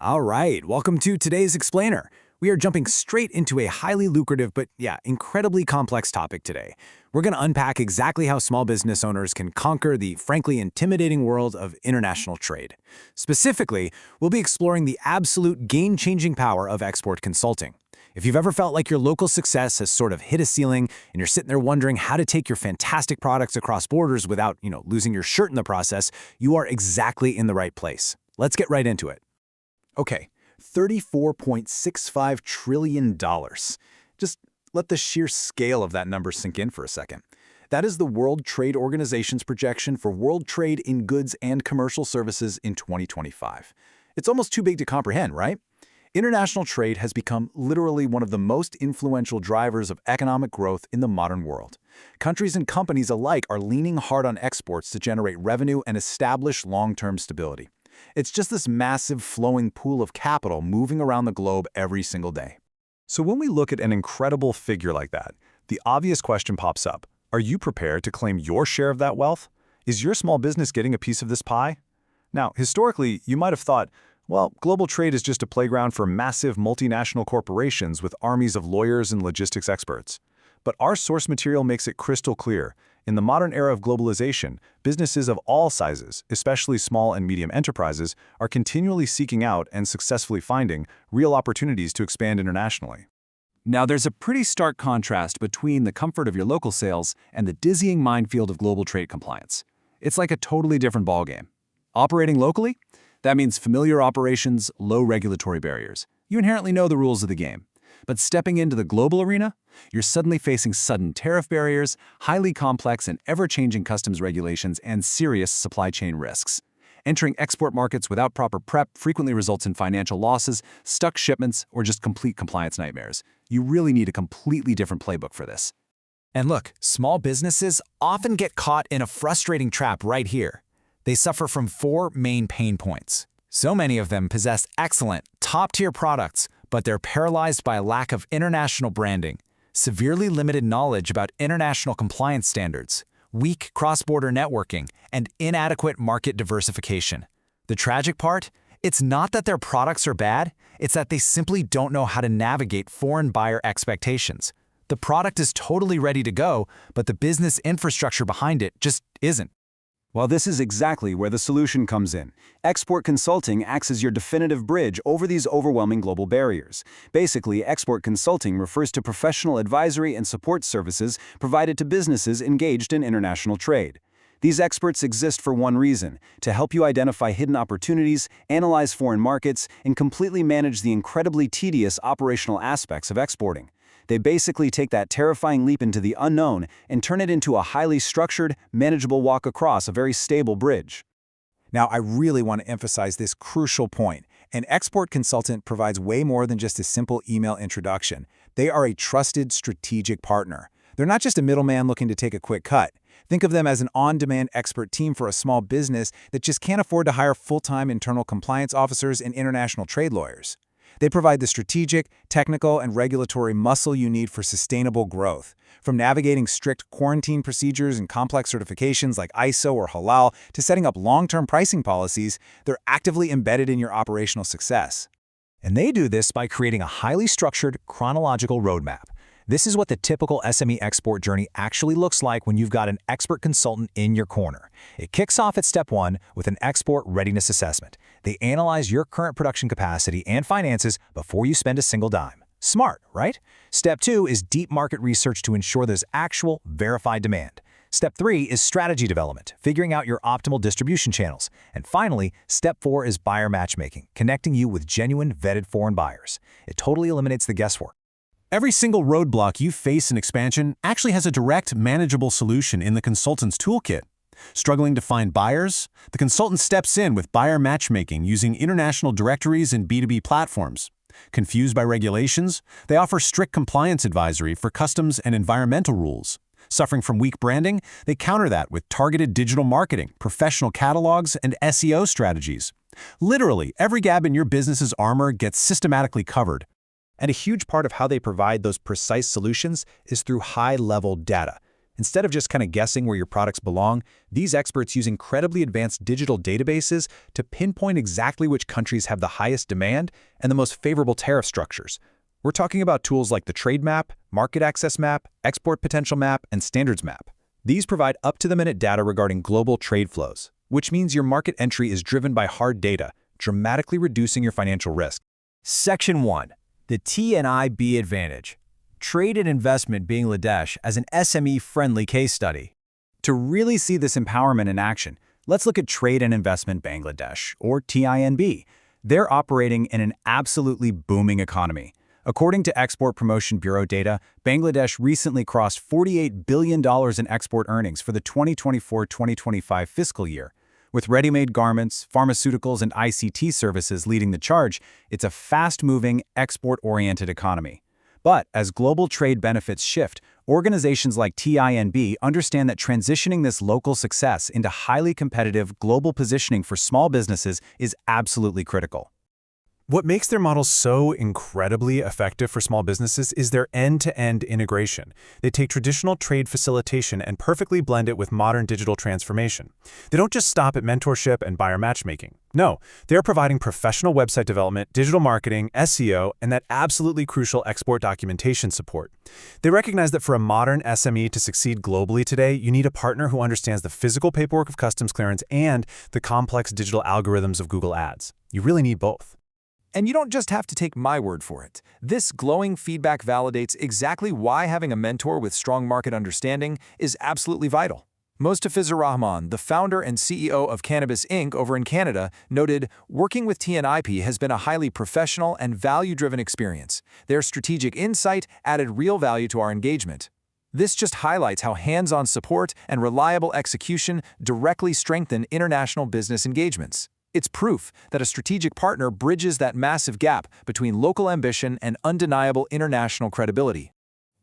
All right, welcome to today's Explainer. We are jumping straight into a highly lucrative but, incredibly complex topic today. We're going to unpack exactly how small business owners can conquer the frankly intimidating world of international trade. Specifically, we'll be exploring the absolute game-changing power of export consulting. If you've ever felt like your local success has sort of hit a ceiling and you're sitting there wondering how to take your fantastic products across borders without, losing your shirt in the process, you are exactly in the right place. Let's get right into it. Okay, $34.65 trillion. Just let the sheer scale of that number sink in for a second. That is the World Trade Organization's projection for world trade in goods and commercial services in 2025. It's almost too big to comprehend, right? International trade has become literally one of the most influential drivers of economic growth in the modern world. Countries and companies alike are leaning hard on exports to generate revenue and establish long-term stability. It's just this massive flowing pool of capital moving around the globe every single day. So when we look at an incredible figure like that, the obvious question pops up. Are you prepared to claim your share of that wealth? Is your small business getting a piece of this pie? Now, historically, you might have thought, well, global trade is just a playground for massive multinational corporations with armies of lawyers and logistics experts. But our source material makes it crystal clear. In the modern era of globalization, businesses of all sizes, especially small and medium enterprises, are continually seeking out and successfully finding real opportunities to expand internationally. Now, there's a pretty stark contrast between the comfort of your local sales and the dizzying minefield of global trade compliance. It's like a totally different ballgame. Operating locally? That means familiar operations, low regulatory barriers. You inherently know the rules of the game. But stepping into the global arena, you're suddenly facing sudden tariff barriers, highly complex and ever-changing customs regulations, and serious supply chain risks. Entering export markets without proper prep frequently results in financial losses, stuck shipments, or just complete compliance nightmares. You really need a completely different playbook for this. And look, small businesses often get caught in a frustrating trap right here. They suffer from four main pain points. So many of them possess excellent, top-tier products, but they're paralyzed by a lack of international branding, severely limited knowledge about international compliance standards, weak cross-border networking, and inadequate market diversification. The tragic part? It's not that their products are bad, it's that they simply don't know how to navigate foreign buyer expectations. The product is totally ready to go, but the business infrastructure behind it just isn't. Well, this is exactly where the solution comes in. Export consulting acts as your definitive bridge over these overwhelming global barriers. Basically, export consulting refers to professional advisory and support services provided to businesses engaged in international trade. These experts exist for one reason: to help you identify hidden opportunities, analyze foreign markets, and completely manage the incredibly tedious operational aspects of exporting. They basically take that terrifying leap into the unknown and turn it into a highly structured, manageable walk across a very stable bridge. Now, I really want to emphasize this crucial point. An export consultant provides way more than just a simple email introduction. They are a trusted strategic partner. They're not just a middleman looking to take a quick cut. Think of them as an on-demand expert team for a small business that just can't afford to hire full-time internal compliance officers and international trade lawyers. They provide the strategic, technical, and regulatory muscle you need for sustainable growth. From navigating strict quarantine procedures and complex certifications like ISO or Halal to setting up long-term pricing policies, they're actively embedded in your operational success. And they do this by creating a highly structured, chronological roadmap. This is what the typical SME export journey actually looks like when you've got an expert consultant in your corner. It kicks off at step 1 with an export readiness assessment. They analyze your current production capacity and finances before you spend a single dime. Smart, right? Step 2 is deep market research to ensure there's actual, verified demand. Step 3 is strategy development, figuring out your optimal distribution channels. And finally, step 4 is buyer matchmaking, connecting you with genuine, vetted foreign buyers. It totally eliminates the guesswork. Every single roadblock you face in expansion actually has a direct, manageable solution in the consultant's toolkit. Struggling to find buyers? The consultant steps in with buyer matchmaking using international directories and B2B platforms. Confused by regulations? They offer strict compliance advisory for customs and environmental rules. Suffering from weak branding? They counter that with targeted digital marketing, professional catalogs, and SEO strategies. Literally, every gap in your business's armor gets systematically covered. And a huge part of how they provide those precise solutions is through high-level data. Instead of just kind of guessing where your products belong, these experts use incredibly advanced digital databases to pinpoint exactly which countries have the highest demand and the most favorable tariff structures. We're talking about tools like the Trade Map, Market Access Map, Export Potential Map, and Standards Map. These provide up-to-the-minute data regarding global trade flows, which means your market entry is driven by hard data, dramatically reducing your financial risk. Section 1. The TNIB Advantage. Trade and Investment Bangladesh as an SME-friendly case study. To really see this empowerment in action, let's look at Trade and Investment Bangladesh, or TINB. They're operating in an absolutely booming economy. According to Export Promotion Bureau data, Bangladesh recently crossed $48 billion in export earnings for the 2024-2025 fiscal year. With ready-made garments, pharmaceuticals, and ICT services leading the charge, it's a fast-moving, export-oriented economy. But as global trade benefits shift, organizations like TINB understand that transitioning this local success into highly competitive global positioning for small businesses is absolutely critical. What makes their model so incredibly effective for small businesses is their end-to-end integration. They take traditional trade facilitation and perfectly blend it with modern digital transformation. They don't just stop at mentorship and buyer matchmaking. No, they're providing professional website development, digital marketing, SEO, and that absolutely crucial export documentation support. They recognize that for a modern SME to succeed globally today, you need a partner who understands the physical paperwork of customs clearance and the complex digital algorithms of Google Ads. You really need both. And you don't just have to take my word for it. This glowing feedback validates exactly why having a mentor with strong market understanding is absolutely vital. Mostafizur Rahman, the founder and CEO of Cannabis Inc. over in Canada, noted, "Working with TNIB has been a highly professional and value-driven experience. Their strategic insight added real value to our engagement." This just highlights how hands-on support and reliable execution directly strengthen international business engagements. It's proof that a strategic partner bridges that massive gap between local ambition and undeniable international credibility.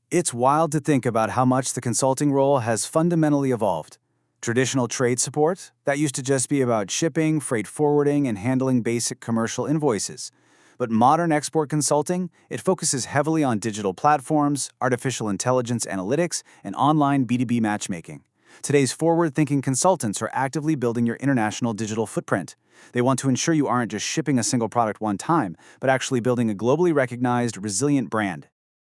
It's wild to think about how much the consulting role has fundamentally evolved. Traditional trade support, that used to just be about shipping, freight forwarding, and handling basic commercial invoices. But modern export consulting, it focuses heavily on digital platforms, artificial intelligence analytics, and online B2B matchmaking. Today's forward-thinking consultants are actively building your international digital footprint. They want to ensure you aren't just shipping a single product one time, but actually building a globally recognized, resilient brand.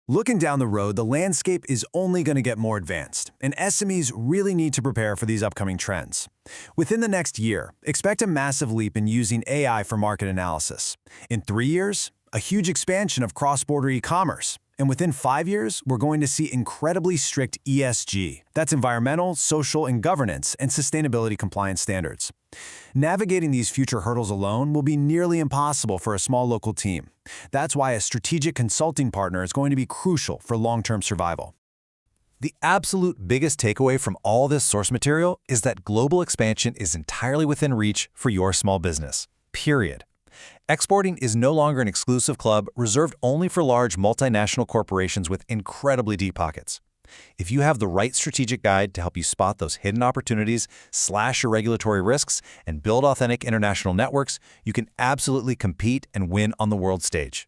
Looking down the road, the landscape is only going to get more advanced, and SMEs really need to prepare for these upcoming trends. Within the next year, expect a massive leap in using AI for market analysis. In 3 years, a huge expansion of cross-border e-commerce. And within 5 years, we're going to see incredibly strict ESG. That's environmental, social, and governance, and sustainability compliance standards. Navigating these future hurdles alone will be nearly impossible for a small local team. That's why a strategic consulting partner is going to be crucial for long-term survival. The absolute biggest takeaway from all this source material is that global expansion is entirely within reach for your small business. Period. Exporting is no longer an exclusive club reserved only for large multinational corporations with incredibly deep pockets. If you have the right strategic guide to help you spot those hidden opportunities, slash your regulatory risks, and build authentic international networks, you can absolutely compete and win on the world stage.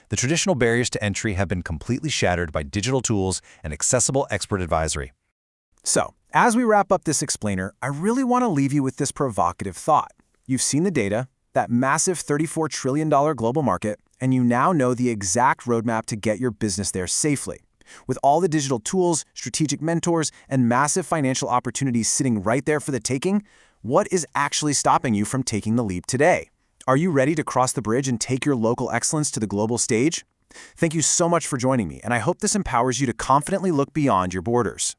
The traditional barriers to entry have been completely shattered by digital tools and accessible expert advisory. So, as we wrap up this explainer, I really want to leave you with this provocative thought. You've seen the data, that massive $34 trillion global market, and you now know the exact roadmap to get your business there safely. With all the digital tools, strategic mentors, and massive financial opportunities sitting right there for the taking, what is actually stopping you from taking the leap today? Are you ready to cross the bridge and take your local excellence to the global stage? Thank you so much for joining me, and I hope this empowers you to confidently look beyond your borders.